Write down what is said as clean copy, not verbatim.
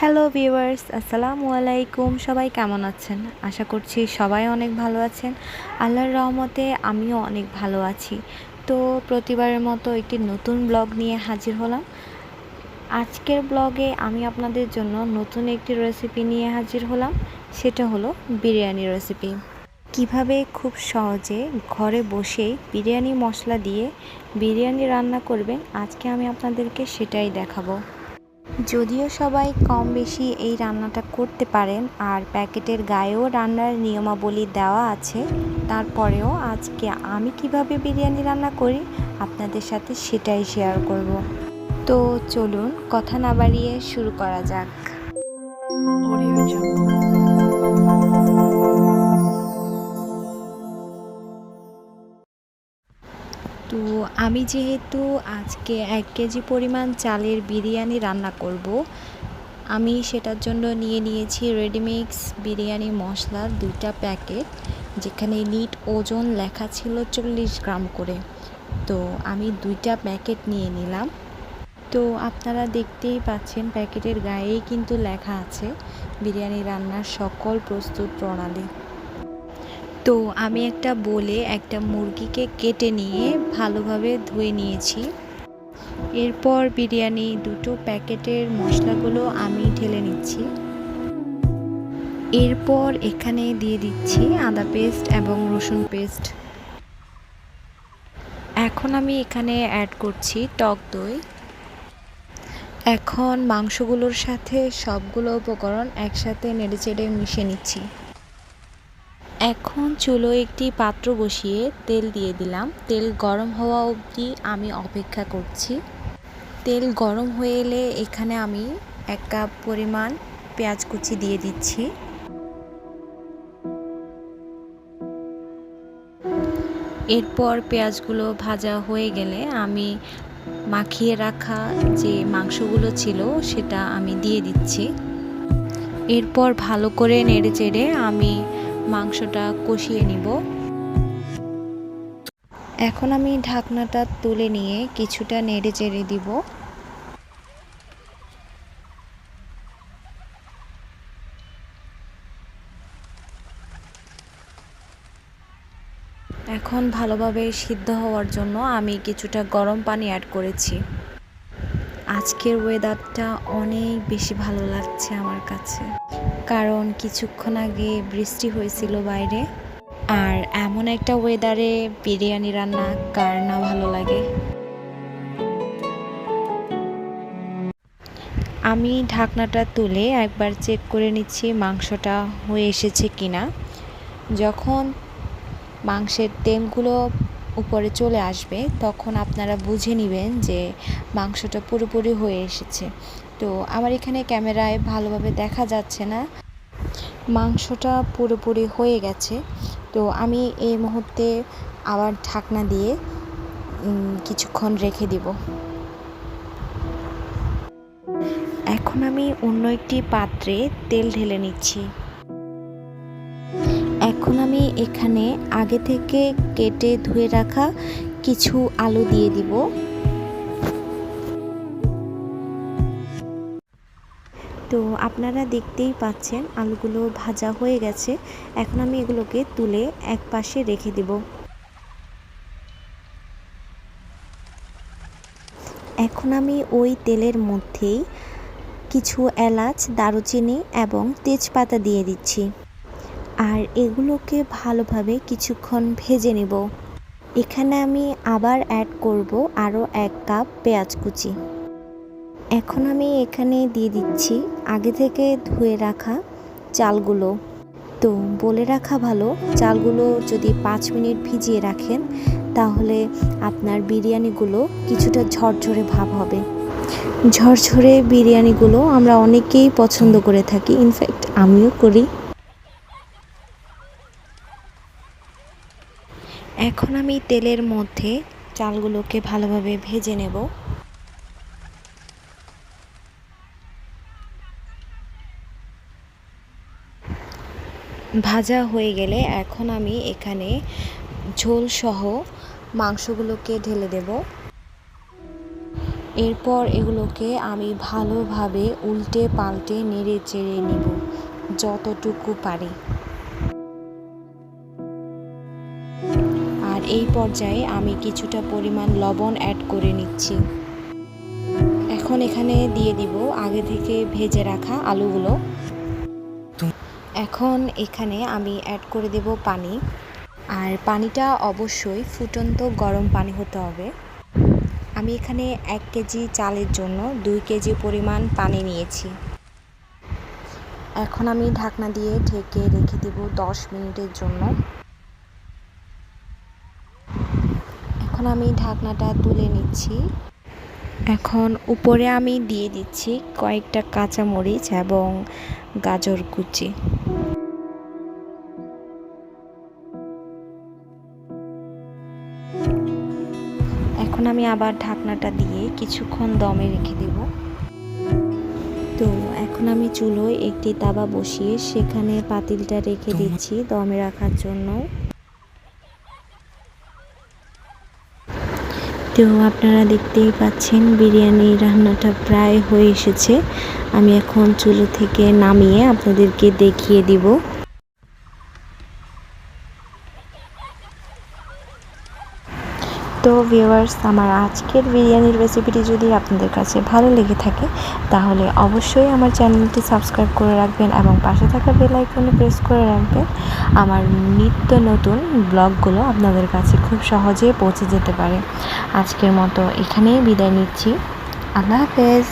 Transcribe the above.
Hello viewers, আসসালামু আলাইকুম। সবাই কেমন আছেন? আশা করছি সবাই অনেক ভালো আছেন। আল্লাহর রহমতে আমিও অনেক ভালো আছি। তো প্রতিবারের মতো একটি নতুন ব্লগ নিয়ে হাজির হলাম। আজকের ব্লগে আমি আপনাদের জন্য নতুন একটি রেসিপি নিয়ে হাজির হলাম। সেটা হলো বিরিয়ানি রেসিপি। কিভাবে খুব সহজে ঘরে বসেই বিরিয়ানি মশলা দিয়ে বিরিয়ানি রান্না করবেন, আজকে আমি আপনাদেরকে সেটাই দেখাবো। যদিও সবাই কম বেশি এই রান্নাটা করতে পারেন আর প্যাকেটের গায়েও রান্নার নিয়মাবলী দেওয়া আছে, তারপরেও আজকে আমি কিভাবে বিরিয়ানি রান্না করি আপনাদের সাথে সেটাই শেয়ার করব। তো চলুন কথা না বাড়িয়ে শুরু করা যাক। তো আমি যেহেতু আজকে 1 কেজি পরিমাণ চালের বিরিয়ানি রান্না করব, আমি সেটার জন্য নিয়ে নিয়েছি রেডিমিক্স বিরিয়ানি মশলা 2টা প্যাকেট, যেখানে নিট ওজন লেখা ছিল 40 গ্রাম করে। তো আমি 2টা প্যাকেট নিয়ে নিলাম। তো আপনারা দেখতেই পাচ্ছেন প্যাকেটের গায়েই কিন্তু লেখা আছে বিরিয়ানি রান্নার সকল প্রস্তুত প্রণালী। তো আমি একটা বলে একটা মুরগিকে কেটে নিয়ে ভালোভাবে ধুয়ে নিয়েছি। এরপর বিরিয়ানি 2টো প্যাকেটের মশলাগুলো আমি ঢেলে নিচ্ছি। এরপর এখানে দিয়ে দিচ্ছি আদা পেস্ট এবং রসুন পেস্ট। এখন আমি এখানে অ্যাড করছি টক দই। এখন মাংসগুলোর সাথে সবগুলো উপকরণ একসাথে নেড়েচেড়ে মিশিয়ে নিচ্ছি। এখন চুলোয় একটি পাত্র বসিয়ে তেল দিয়ে দিলাম। তেল গরম হওয়া অবধি আমি অপেক্ষা করছি। তেল গরম হয়ে এলে এখানে আমি 1 কাপ পরিমাণ পেঁয়াজ কুচি দিয়ে দিচ্ছি। এরপর পেঁয়াজগুলো ভাজা হয়ে গেলে আমি মাখিয়ে রাখা যে মাংসগুলো ছিল সেটা আমি দিয়ে দিচ্ছি। এরপর ভালো করে নেড়েচেড়ে আমি মাংসটা কষিয়ে নিব। এখন আমি ঢাকনাটা তুলে নিয়ে কিছুটা নেড়েচেড়ে দিব। এখন ভালোভাবে সিদ্ধ হওয়ার জন্য আমি কিছুটা গরম পানি অ্যাড করেছি। আজকের ওয়েদারটা অনেক বেশি ভালো লাগছে আমার কাছে, কারণ কিছুক্ষণ আগে বৃষ্টি হয়েছিল বাইরে। আর এমন একটা ওয়েদারে বিরিয়ানি রান্না কার না ভালো লাগে। আমি ঢাকনাটা তুলে একবার চেক করে নিচ্ছি মাংসটা হয়ে এসেছে কিনা। যখন মাংসের তেলগুলো উপরে চলে আসবে তখন আপনারা বুঝে নেবেন যে মাংসটা পুরোপুরি হয়ে এসেছে। তো আমার এখানে ক্যামেরায় ভালোভাবে দেখা যাচ্ছে না, মাংসটা পুরোপুরি হয়ে গেছে। তো আমি এই মুহূর্তে আবার ঢাকনা দিয়ে কিছুক্ষণ রেখে দিব। এখন আমি অন্য একটি পাত্রে তেল ঢেলে নিচ্ছি। এখন আমি এখানে আগে থেকে কেটে ধুয়ে রাখা কিছু আলু দিয়ে দিব। তো আপনারা দেখতেই পাচ্ছেন আলুগুলো ভাজা হয়ে গেছে। এখন আমি এগুলোকে তুলে এক পাশে রেখে দিব। এখন আমি ওই তেলের মধ্যেই কিছু এলাচ, দারুচিনি এবং তেজপাতা দিয়ে দিচ্ছি। আর এগুলোকে ভালোভাবে কিছুক্ষণ ভেজে নেব। এখানে আমি আবার অ্যাড করব আরও 1 কাপ পেঁয়াজ কুচি। এখন আমি এখানে দিয়ে দিচ্ছি আগে থেকে ধুয়ে রাখা চালগুলো। তো বলে রাখা ভালো, চালগুলো যদি 5 মিনিট ভিজিয়ে রাখেন তাহলে আপনার বিরিয়ানিগুলো কিছুটা ঝরঝরে ভাব হবে। ঝরঝরে বিরিয়ানিগুলো আমরা অনেকেই পছন্দ করে থাকি, ইনফ্যাক্ট আমিও করি। এখন আমি তেলের মধ্যে চালগুলোকে ভালোভাবে ভেজে নেব। ভাজা হয়ে গেলে এখন আমি এখানে ঝোল সহ মাংসগুলোকে ঢেলে দেব। এরপর এগুলোকে আমি ভালোভাবে উল্টে পাল্টে নেড়ে চেড়ে নিব যতটুকু পারি। আর এই পর্যায়ে আমি কিছুটা পরিমাণ লবণ অ্যাড করে নিচ্ছি। এখন এখানে দিয়ে দিব আগে থেকে ভেজে রাখা আলুগুলো। এখন এখানে আমি অ্যাড করে দেব পানি। আর পানিটা অবশ্যই ফুটন্ত গরম পানি হতে হবে। আমি এখানে 1 কেজি চালের জন্য 2 কেজি পরিমাণ পানি নিয়েছি। এখন আমি ঢাকনা দিয়ে ঢেকে রেখে দেব 10 মিনিটের জন্য। এখন আমি ঢাকনাটা তুলে নিচ্ছি। এখন উপরে আমি দিয়ে দিচ্ছি কয়েকটা কাঁচামরিচ এবং গাজর কুচি। এখন আমি আবার ঢাকনাটা দিয়ে কিছুক্ষণ দমে রেখে দেব। তো এখন আমি চুলোয় একটি তাওয়া বসিয়ে সেখানে পাতিলটা রেখে দিচ্ছি দমে রাখার জন্য। তো আপনারা দেখতেই পাচ্ছেন বিরিয়ানি রান্নাটা প্রায় হয়ে এসেছে। আমি এখন চুলো থেকে নামিয়ে আপনাদেরকে দেখিয়ে দিব। তো ভিউয়ার্স, আমার আজকের বিরিয়ানির রেসিপিটি যদি আপনাদের কাছে ভালো লেগে থাকে তাহলে অবশ্যই আমার চ্যানেলটি সাবস্ক্রাইব করে রাখবেন এবং পাশে থাকা বেল আইকনে প্রেস করে রাখবেন। আমার নিত্য নতুন ব্লগগুলো আপনাদের কাছে খুব সহজে পৌঁছে যেতে পারে। আজকের মতো এখানেই বিদায় নিচ্ছি। আল্লাহ হাফেজ।